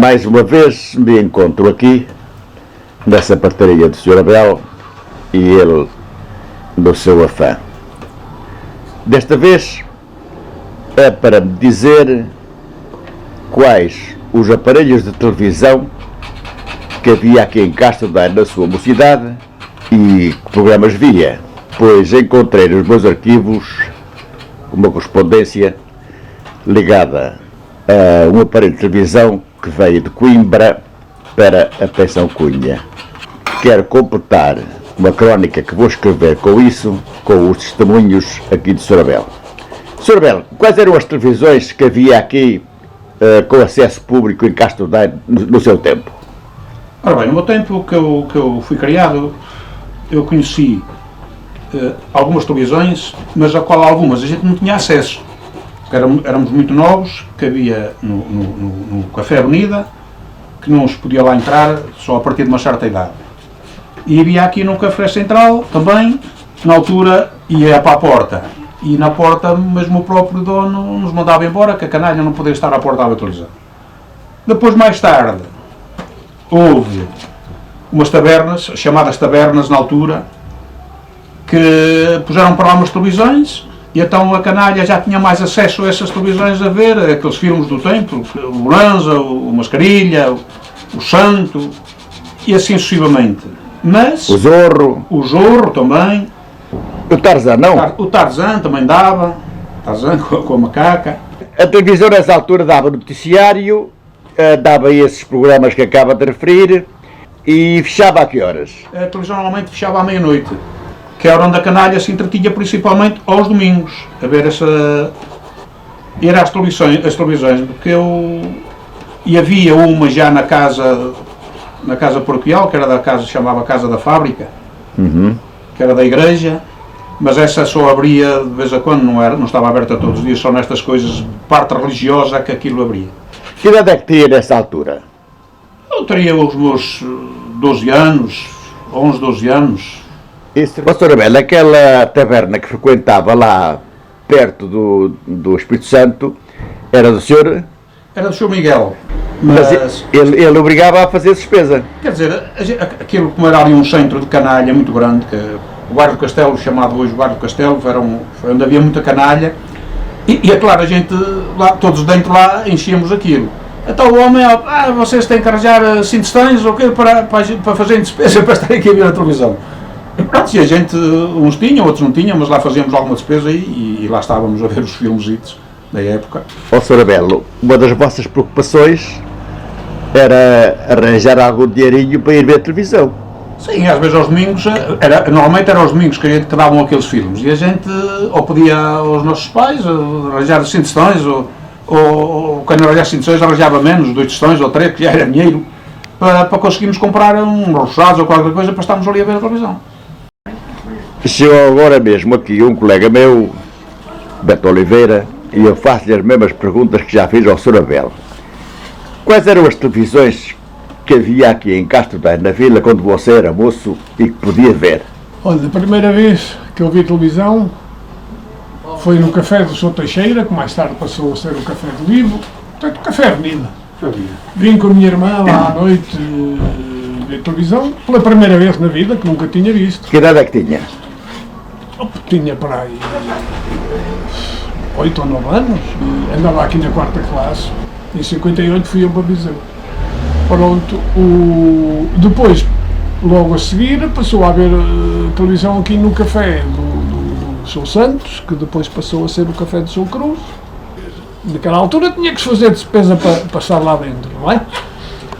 Mais uma vez me encontro aqui nessa partaria do Sr. Abel e ele no seu afã. Desta vez é para me dizer quais os aparelhos de televisão que havia aqui em Castro Daire na sua mocidade e que programas via, pois encontrei nos meus arquivos uma correspondência ligada a um aparelho de televisão que veio de Coimbra para a Pensão Cunha. Quero completar uma crónica que vou escrever com isso, com os testemunhos aqui de Sr. Abel. Sr. Abel, quais eram as televisões que havia aqui com acesso público em Castro Daire no seu tempo? Ora bem, no meu tempo que eu fui criado, eu conheci algumas televisões, mas a qual algumas a gente não tinha acesso. Éramos muito novos, que havia no Café Avenida, que não se podia lá entrar só a partir de uma certa idade. E havia aqui no Café Central também, na altura ia para a porta. E na porta mesmo o próprio dono nos mandava embora, que a canalha não podia estar à porta da televisão. Depois, mais tarde, houve umas tabernas, chamadas tabernas na altura, que puseram para lá umas televisões, e então a canalha já tinha mais acesso a essas televisões a ver aqueles filmes do tempo, o Bonanza, o Mascarilha, o Santo, e assim sucessivamente. Mas o Zorro também. O Tarzan, não? O Tarzan também dava, Tarzan com a macaca. A televisão nessa altura dava noticiário, dava esses programas que acaba de referir e fechava a que horas? A televisão normalmente fechava à meia-noite, que era onde a canalha se entretinha principalmente aos domingos, a ver ir às televisões, porque e havia uma já na casa paroquial, que era da casa, chamava Casa da Fábrica, que era da igreja, mas essa só abria de vez em quando, não estava aberta todos os dias, só nestas coisas, parte religiosa, que aquilo abria. Que idade é que tinha nessa altura? Eu teria os meus 12 anos, 11, 12 anos. Sr. Abel, aquela taberna que frequentava lá perto do Espírito Santo era do senhor? Era do Sr. Miguel. Mas ele obrigava a fazer despesa. Quer dizer, aquilo como era ali um centro de canalha muito grande, que o bairro do Castelo, chamado hoje o bairro do Castelo, foi onde havia muita canalha, e é claro, a gente, lá, todos dentro lá, enchíamos aquilo. Então o homem, vocês têm que arranjar cinto-tens ou quê para fazer despesa para estar aqui a ver a televisão. E pronto, e a gente, uns tinham, outros não tinham, mas lá fazíamos alguma despesa e lá estávamos a ver os filmes da época. Sr. Abel, uma das vossas preocupações era arranjar algum dinheirinho para ir ver a televisão. Sim, às vezes aos domingos, normalmente era aos domingos que davam aqueles filmes, e a gente ou pedia aos nossos pais arranjar cinto-tens, ou quando arranjar cinto-tens arranjava menos, 2 tostões ou 3, que já era dinheiro, para conseguirmos comprar roçados ou qualquer coisa para estarmos ali a ver a televisão. Chegou agora mesmo aqui um colega meu, Beto Oliveira, e eu faço-lhe as mesmas perguntas que já fiz ao Sr. Abel. Quais eram as televisões que havia aqui em Castro Daire, na vila, quando você era moço e que podia ver? Olha, a primeira vez que eu vi televisão foi no Café do Sr. Teixeira, que mais tarde passou a ser o Café do Livro, portanto, o Café Avenida. Vim com a minha irmã lá à noite ver televisão, pela primeira vez na vida, que nunca tinha visto. Que idade é que tinha? Tinha para aí 8 ou 9 anos, andava aqui na 4ª classe, em 58 fui eu para Viseu. Pronto, depois, logo a seguir, passou a haver televisão aqui no café do Sr. Santos, que depois passou a ser o café do Sr. Cruz. Naquela altura tinha que se fazer despesa para estar lá dentro, não é?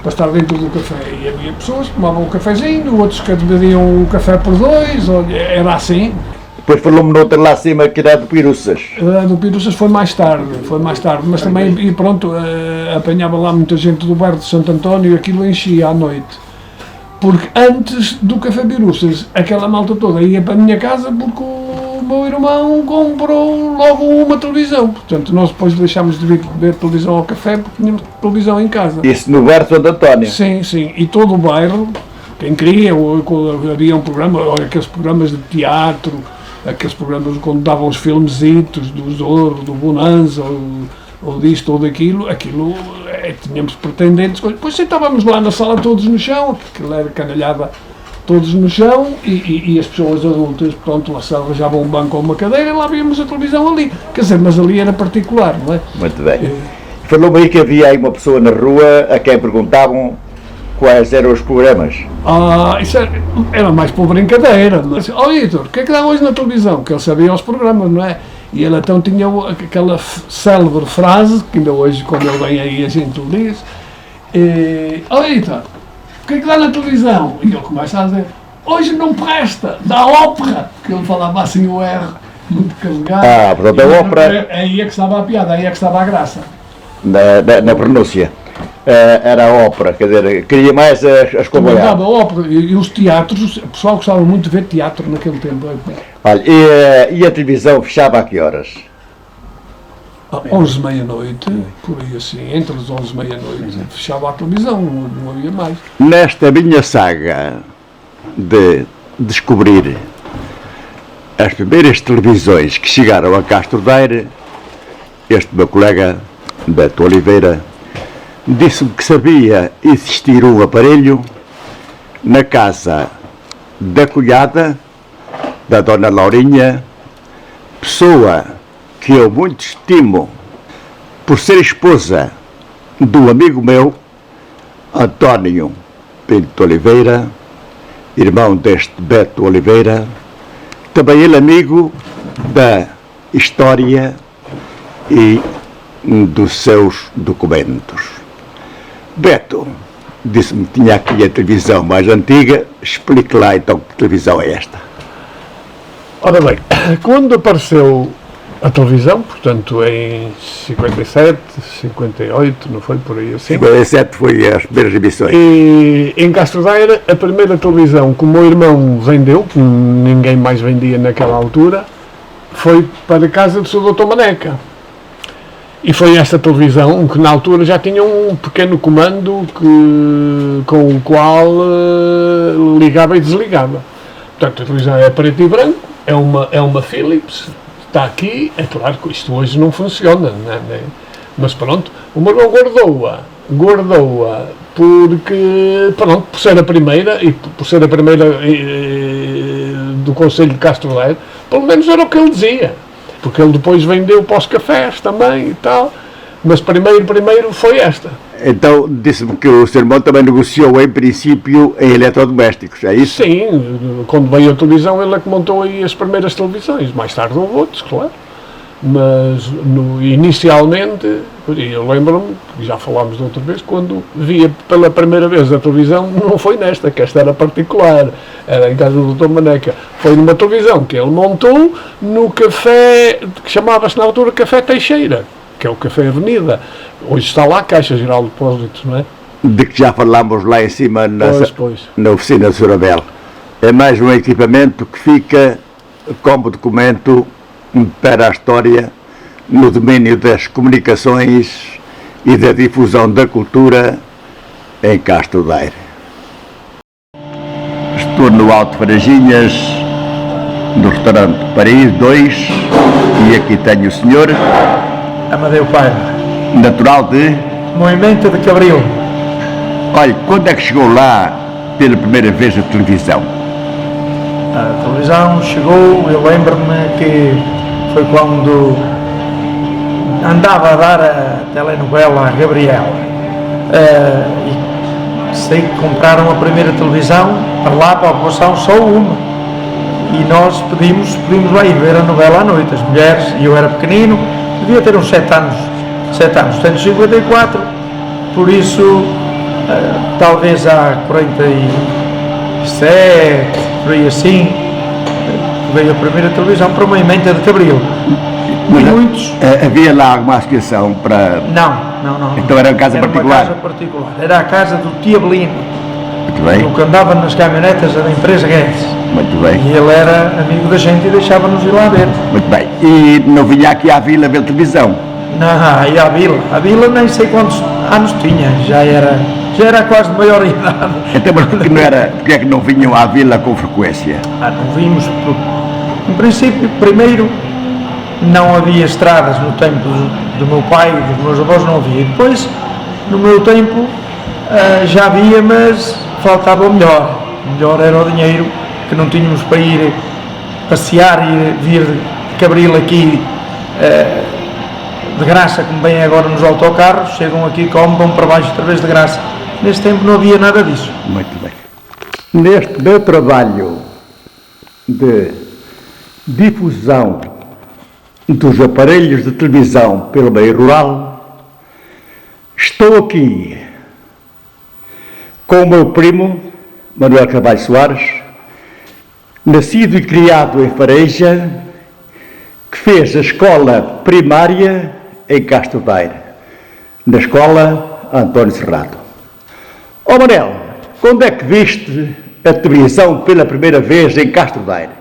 Para estar dentro do café. E havia pessoas que tomavam um cafezinho, outros que dividiam o café por 2, era assim. Depois falou-me noutra lá acima que era do Piruças. Do Piruças foi mais tarde, mas também, e pronto, apanhava lá muita gente do bairro de Santo António e aquilo enchia à noite. Porque antes do Café Piruças, aquela malta toda ia para a minha casa porque o meu irmão comprou logo uma televisão. Portanto, nós depois deixámos de ver televisão ao café porque tínhamos televisão em casa. Isso no bairro de Santo António? Sim, sim, e todo o bairro, quem queria, havia um programa, aqueles programas de teatro, aqueles programas quando davam os filmesitos do Zorro, do Bonanza, ou disto ou daquilo, tínhamos pretendentes, depois sentávamos lá na sala todos no chão, aquilo era canalhada, todos no chão, e as pessoas adultas, pronto, lá se arranjavam um banco ou uma cadeira, e lá víamos a televisão ali, quer dizer, mas ali era particular, não é? Muito bem. Falou-me aí que havia aí uma pessoa na rua a quem perguntavam quais eram os programas. Isso era mais por brincadeira, mas, Heitor, o que é que dá hoje na televisão? Que ele sabia os programas, não é? E ele então tinha aquela célebre frase, que ainda hoje, quando ele vem aí, a gente o diz, Heitor, o que é que dá na televisão? E ele começa a dizer, hoje não presta, dá ópera, que ele falava assim o R, muito carregado. Portanto, a ópera... Aí é que estava a piada, aí é que estava a graça. Na pronúncia. Era a ópera, quer dizer, queria mais as Também companhias. dava ópera, e os teatros, o pessoal gostava muito de ver teatro naquele tempo. Olha, e a televisão fechava a que horas? 11 meia-noite, por aí assim, entre as 11 meia-noite, fechava a televisão, não havia mais. Nesta minha saga de descobrir as primeiras televisões que chegaram a Castro Daire, este meu colega, Beto Oliveira, disse-me que sabia existir um aparelho na casa da cunhada, da Dona Laurinha, pessoa que eu muito estimo por ser esposa do amigo meu, António Pinto Oliveira, irmão deste Beto Oliveira, também ele amigo da história e dos seus documentos. Beto disse-me que tinha aqui a televisão mais antiga, explique lá então que televisão é esta. Ora bem, quando apareceu a televisão, portanto em 57, 58, não foi por aí assim? 57 foi as primeiras emissões. E em Castro Daire, a primeira televisão que o meu irmão vendeu, que ninguém mais vendia naquela altura, foi para a casa do Sr. Dr. Maneca. E foi esta televisão que na altura já tinha um pequeno comando com o qual ligava e desligava. Portanto, a televisão é preto e branco, é uma Philips, está aqui, é claro que isto hoje não funciona, né? Mas pronto, o meu irmão guardou-a porque, pronto, por ser a primeira do Conselho de Castro Daire, pelo menos era o que ele dizia. Porque ele depois vendeu para os cafés também e tal, mas primeiro foi esta. Então disse-me que o seu irmão também negociou em princípio em eletrodomésticos, é isso? Sim, quando veio a televisão ele é que montou aí as primeiras televisões, mais tarde houve outros, claro. Mas inicialmente, eu lembro-me, já falámos de outra vez, quando via pela primeira vez a televisão, não foi nesta, que esta era particular, era em casa do Dr. Maneca. Foi numa televisão que ele montou no café, que chamava-se na altura Café Teixeira, que é o Café Avenida. Hoje está lá a Caixa Geral de Depósitos, não é? De que já falámos lá em cima na oficina de Sorabel. É mais um equipamento que fica como documento para a história no domínio das comunicações e da difusão da cultura em Castro Daire. Estou no Alto Farajinhas, no restaurante Paris 2, e aqui tenho o senhor Amadeu Paiva, natural de Moimenta de Cabril. Olha, quando é que chegou lá pela primeira vez a televisão? A televisão chegou, eu lembro-me que foi quando andava a dar a telenovela Gabriela. E sei que compraram a primeira televisão para lá, para a população, só uma. E nós pedimos lá ir ver a novela à noite, as mulheres, e eu era pequenino, devia ter uns 7 anos, tenho 54, por isso, talvez há 47, por aí assim, veio a primeira televisão para uma emenda de Cabril. E muitos... Havia lá alguma associação para... Não. Então era uma casa particular? Era uma casa particular. Era a casa do Tiabelino. Muito bem. O que andava nas caminhonetas da empresa Guedes. Muito bem. E ele era amigo da gente e deixava-nos ir lá ver. Muito bem. E não vinha aqui à vila ver televisão? Não, ia à vila. A vila nem sei quantos anos tinha. Já era quase de maior idade. Então, mas porque é que não vinham à vila com frequência? Não vimos, em princípio, primeiro não havia estradas no tempo do meu pai e dos meus avós, não havia. E depois, no meu tempo, já havia, mas faltava o melhor. O melhor era o dinheiro, que não tínhamos para ir passear e vir de Cabril aqui de graça, como bem agora nos autocarros, chegam aqui, comem, vão para baixo outra vez de graça. Neste tempo não havia nada disso. Muito bem. Neste meu trabalho de difusão dos aparelhos de televisão pelo meio rural, estou aqui com o meu primo, Manuel Carvalho Soares, nascido e criado em Fareja, que fez a escola primária em Castro Daire, na escola António Serrado. Ó Manel, quando é que viste a televisão pela primeira vez em Castro Daire?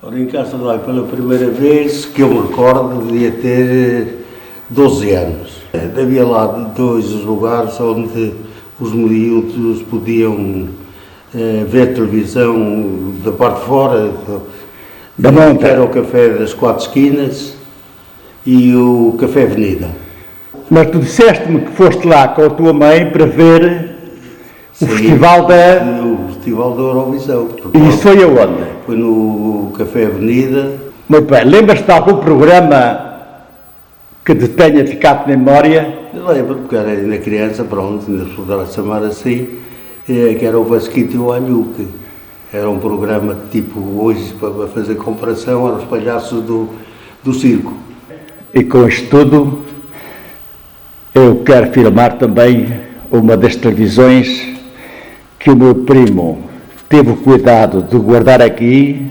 Ora, em Castro Daire, pela primeira vez que eu me recordo, devia ter 12 anos. Havia lá dois lugares onde os miúdos podiam ver televisão da parte de fora, Da monta. era o Café das Quatro Esquinas e o Café Avenida. Mas tu disseste-me que foste lá com a tua mãe para ver o Sim, festival da... o Festival da Eurovisão. E isso foi aonde? Foi no Café Avenida. Muito bem, lembras-te de algum programa que te tenha ficado na memória? Eu lembro, porque era ainda criança, pronto, ainda se poderá chamar assim, que era o Vasquito e o Anhuque. Era um programa tipo, hoje, para fazer comparação, eram os palhaços do circo. E com isto tudo, eu quero filmar também uma das televisões que o meu primo teve o cuidado de guardar aqui,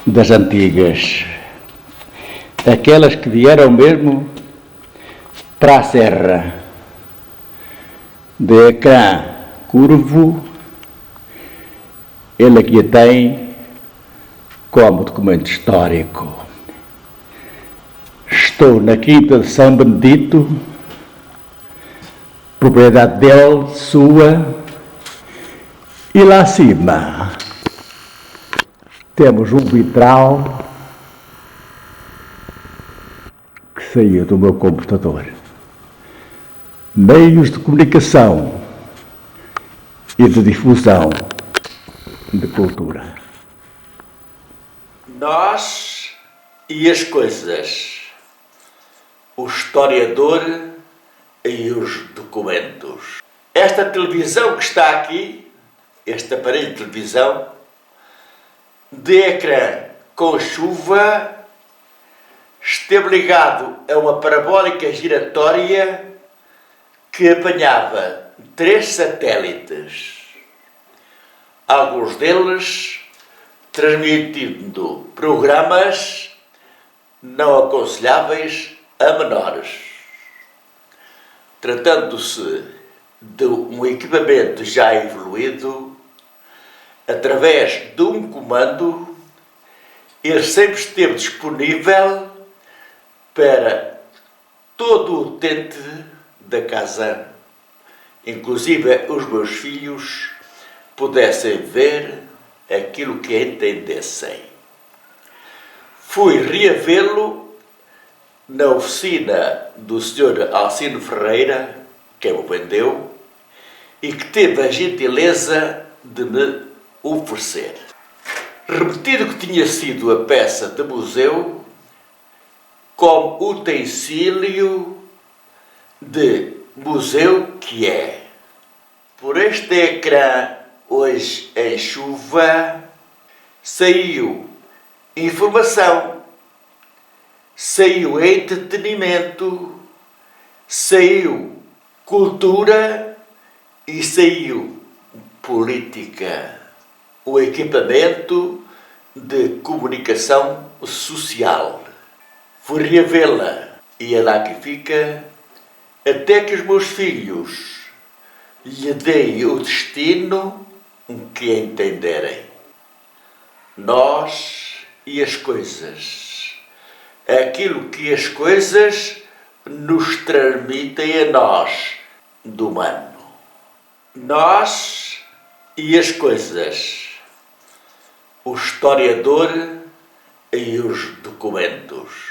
das antigas. Aquelas que vieram mesmo para a serra, de ecrã curvo. Ele aqui a tem como documento histórico. Estou na Quinta de São Benedito, propriedade dele, sua, e lá acima temos um vitral que saiu do meu computador. Meios de comunicação e de difusão de cultura. Nós e as coisas, o historiador e os documentos. Esta televisão que está aqui, este aparelho de televisão, de ecrã com chuva, esteve ligado a uma parabólica giratória que apanhava 3 satélites, alguns deles transmitindo programas não aconselháveis a menores. Tratando-se de um equipamento já evoluído, através de um comando, ele sempre esteve disponível para todo o utente da casa, inclusive os meus filhos, pudessem ver aquilo que entendessem. Fui reavê-lo na oficina do Sr. Alcino Ferreira, que o vendeu, e que teve a gentileza de me oferecer. Repetido que tinha sido a peça de museu, como utensílio de museu que é. Por este ecrã, hoje em chuva, saiu informação, saiu entretenimento, saiu cultura e saiu política. O equipamento de comunicação social. Fui reavê-la e ela aqui fica até que os meus filhos lhe deem o destino que entenderem. Nós e as coisas. Aquilo que as coisas nos transmitem a nós, do humano. Nós e as coisas. O historiador e os documentos.